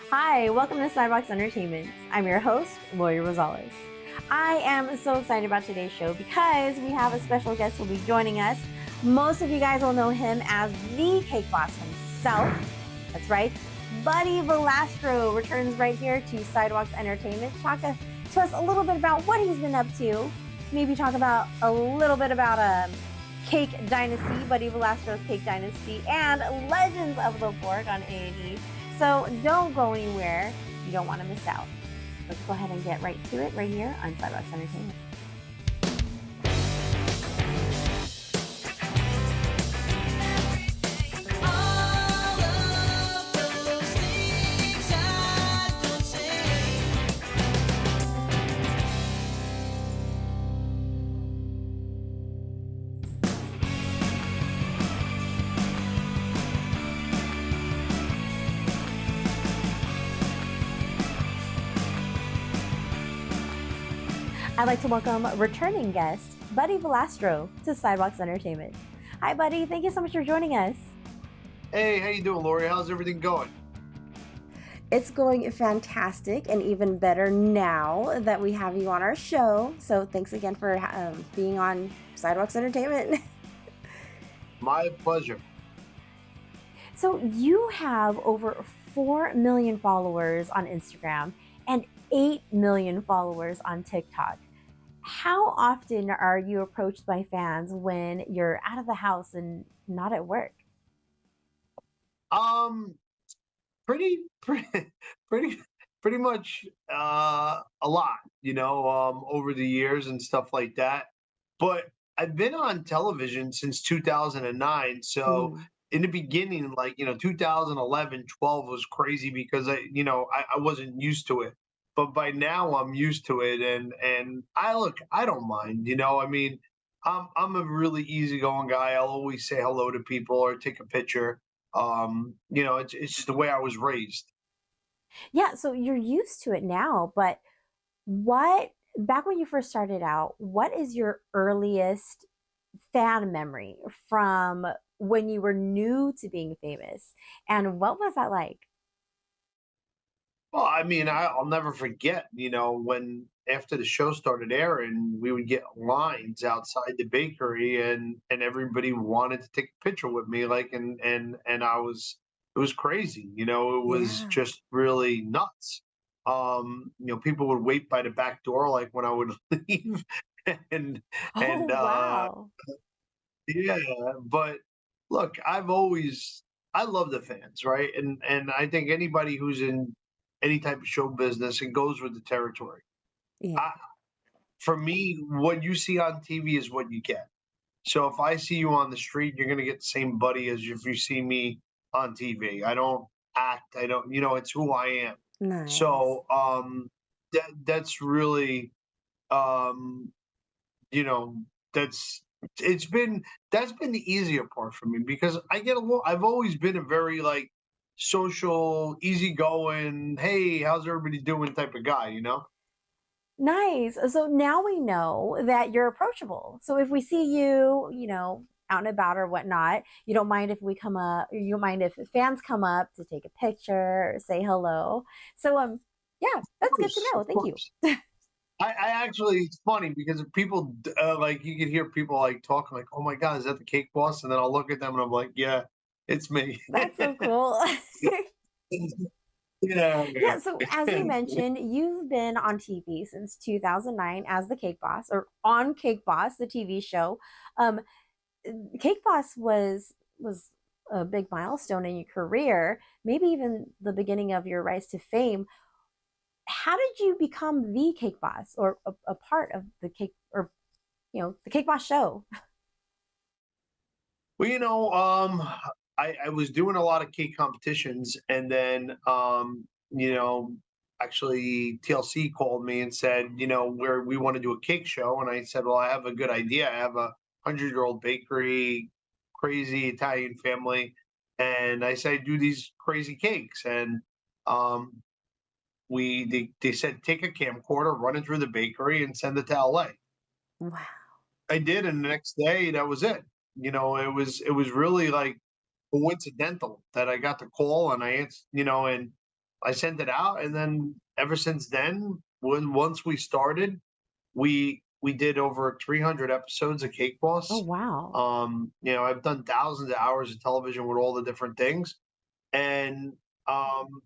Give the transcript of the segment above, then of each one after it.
Hi, welcome to Sidewalks Entertainment. I'm your host, Lori Rosales. I am so excited about today's show because we have a special guest who will be joining us. Most of you guys will know him as the cake boss himself. That's right. Buddy Valastro returns right here to Sidewalks Entertainment to talk to us a little bit about what he's been up to. Maybe talk about a little bit about Cake Dynasty, Buddy Valastro's Cake Dynasty, and Legends of the Fork on A&E. So don't go anywhere. You don't want to miss out. Let's go ahead and get right to it right here on Sidewalks Entertainment. I'd like to welcome returning guest, Buddy Valastro, to Sidewalks Entertainment. Hi, Buddy. Thank you so much for joining us. Hey, how you doing, Lori? How's everything going? It's going fantastic and even better now that we have you on our show. So thanks again for being on Sidewalks Entertainment. My pleasure. So you have over 4 million followers on Instagram and 8 million followers on TikTok. How often are you approached by fans when you're out of the house and not at work? Pretty, pretty much a lot, over the years and stuff like that. But I've been on television since 2009. So Mm. in the beginning, 2011, 12 was crazy because I wasn't used to it. But by now I'm used to it, and I don't mind. I mean, I'm a really easygoing guy. I'll always say hello to people or take a picture. It's just the way I was raised. Yeah, so you're used to it now, but back when you first started out, what is your earliest fan memory from when you were new to being famous? And what was that like? Well, I mean, I'll never forget, when after the show started airing, we would get lines outside the bakery, and everybody wanted to take a picture with me, and it was crazy, it was Yeah. just really nuts. People would wait by the back door, like when I would leave, and Oh, and wow. yeah, but look, I love the fans, right? And I think anybody who's in any type of show business, it goes with the territory. Yeah. I, for me, what you see on TV is what you get. So if I see you on the street, you're gonna get the same buddy as if you see me on TV. I don't act. I don't. It's who I am. Nice. So that's really um, you know, that's it's been that's been the easier part for me because I get along. I've always been a very like social, easygoing, hey, how's everybody doing type of guy. Nice. So now we know that you're approachable. So if we see you, out and about or whatnot, you don't mind if we come up, you don't mind if fans come up to take a picture or say hello. So yeah, Of that's good to course, know. of Thank you. course. I actually, it's funny because people like you can hear people like talking like, "Oh my God, is that the cake boss?" And then I'll look at them and I'm like, "Yeah, it's me." That's so cool. Yeah, Yeah, so as yeah. you mentioned, you've been on TV since 2009 as the Cake Boss or on Cake Boss, the TV show. Um, Cake Boss was a big milestone in your career, maybe even the beginning of your rise to fame. How did you become the Cake Boss or a part of the Cake or the Cake Boss show? Well, I was doing a lot of cake competitions, and then actually TLC called me and said, where we want to do a cake show, and I said, well, I have a good idea. I have a 100-year-old bakery, crazy Italian family, and I said, do these crazy cakes, and um, they said take a camcorder, run it through the bakery, and send it to LA. Wow. I did, and the next day that was it. It was really like coincidental that I got the call and I answered, and I sent it out, and then ever since then, once we started, we did over 300 episodes of Cake Oh, Boss. wow. I've done thousands of hours of television with all the different things, and um,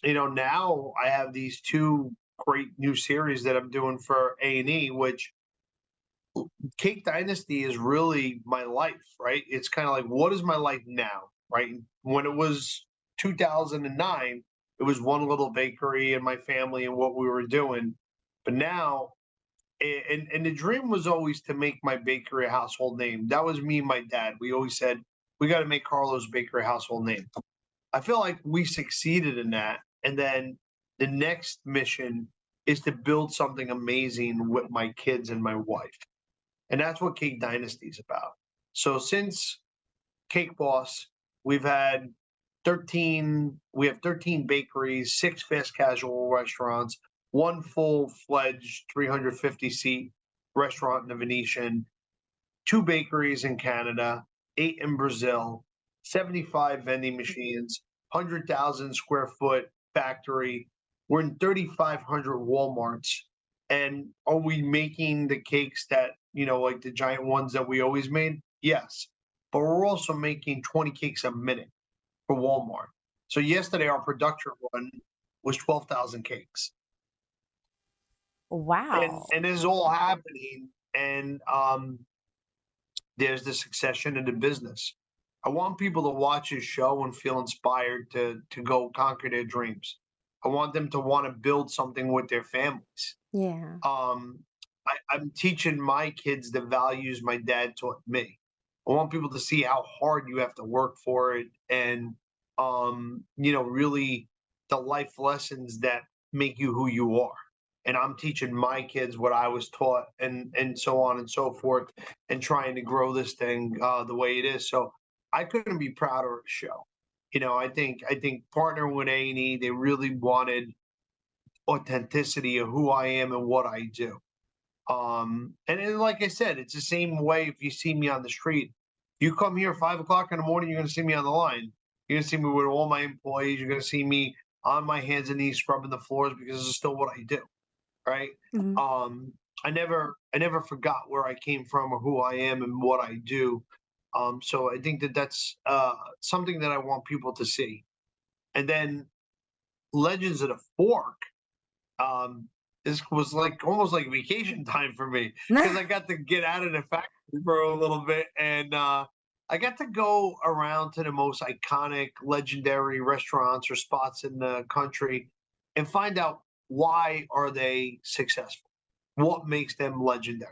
now I have these two great new series that I'm doing for A&E, which Cake Dynasty is really my life, right? It's kind of like, what is my life now, right? When it was 2009, it was one little bakery and my family and what we were doing. But now, and the dream was always to make my bakery a household name. That was me and my dad. We always said, we got to make Carlo's Bakery a household name. I feel like we succeeded in that. And then the next mission is to build something amazing with my kids and my wife. And that's what Cake Dynasty is about. So since Cake Boss, we've had 13 bakeries, 6 fast casual restaurants, 1 full-fledged 350-seat restaurant in the Venetian, 2 bakeries in Canada, 8 in Brazil, 75 vending machines, 100,000 square foot factory. We're in 3,500 Walmarts. And are we making the cakes that, like the giant ones that we always made? Yes. But we're also making 20 cakes a minute for Walmart. So yesterday, our production run was 12,000 cakes. Wow. And this is all happening. And there's the succession in the business. I want people to watch this show and feel inspired to go conquer their dreams. I want them to want to build something with their families. Yeah. I'm teaching my kids the values my dad taught me. I want people to see how hard you have to work for it, and really the life lessons that make you who you are. And I'm teaching my kids what I was taught, and so on and so forth, and trying to grow this thing the way it is. So I couldn't be prouder of the show. I think partnering with A&E, they really wanted authenticity of who I am and what I do. And like I said, it's the same way if you see me on the street. You come here 5 o'clock in the morning, you're going to see me on the line. You're going to see me with all my employees. You're going to see me on my hands and knees scrubbing the floors because this is still what I do, right? Mm-hmm. I never forgot where I came from or who I am and what I do. So I think that's something that I want people to see. And then Legends of the Fork. This was like almost like vacation time for me because I got to get out of the factory for a little bit, and I got to go around to the most iconic, legendary restaurants or spots in the country and find out why are they successful, what makes them legendary.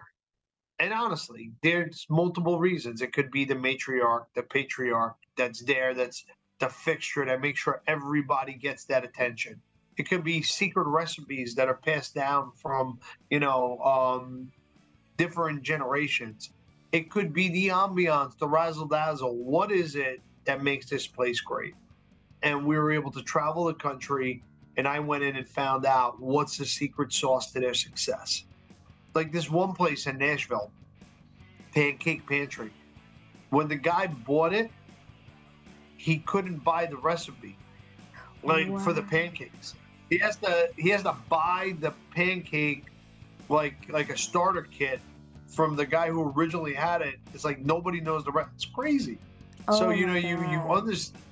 And honestly, there's multiple reasons. It could be the matriarch, the patriarch that's there, that's the fixture that makes sure everybody gets that attention. It could be secret recipes that are passed down from, different generations. It could be the ambiance, the razzle dazzle. What is it that makes this place great? And we were able to travel the country, and I went in and found out what's the secret sauce to their success. Like this one place in Nashville, Pancake Pantry. When the guy bought it, he couldn't buy the recipe, for the pancakes. He has to buy the pancake like a starter kit from the guy who originally had it. It's like nobody knows the rest. It's crazy. So you understand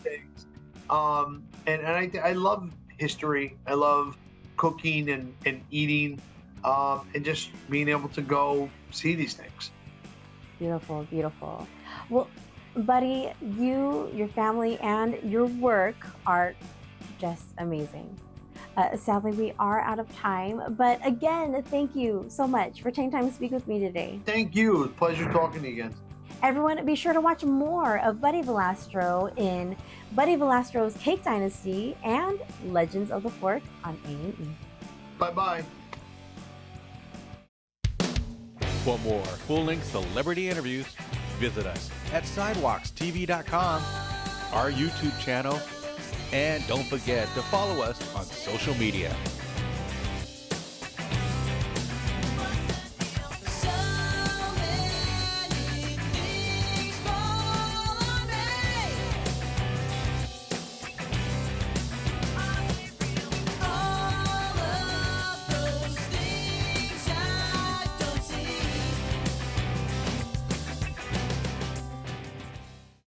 things. And I love history. I love cooking and eating, and just being able to go see these things. Beautiful, beautiful. Well, Buddy, you, your family, and your work are just amazing. Sadly, we are out of time, but again, thank you so much for taking time to speak with me today. Thank you. It was a pleasure talking to you again. Everyone, be sure to watch more of Buddy Valastro in Buddy Valastro's Cake Dynasty and Legends of the Fork on A&E. Bye-bye. For more full-length celebrity interviews, visit us at sidewalkstv.com, our YouTube channel, and don't forget to follow us on social media.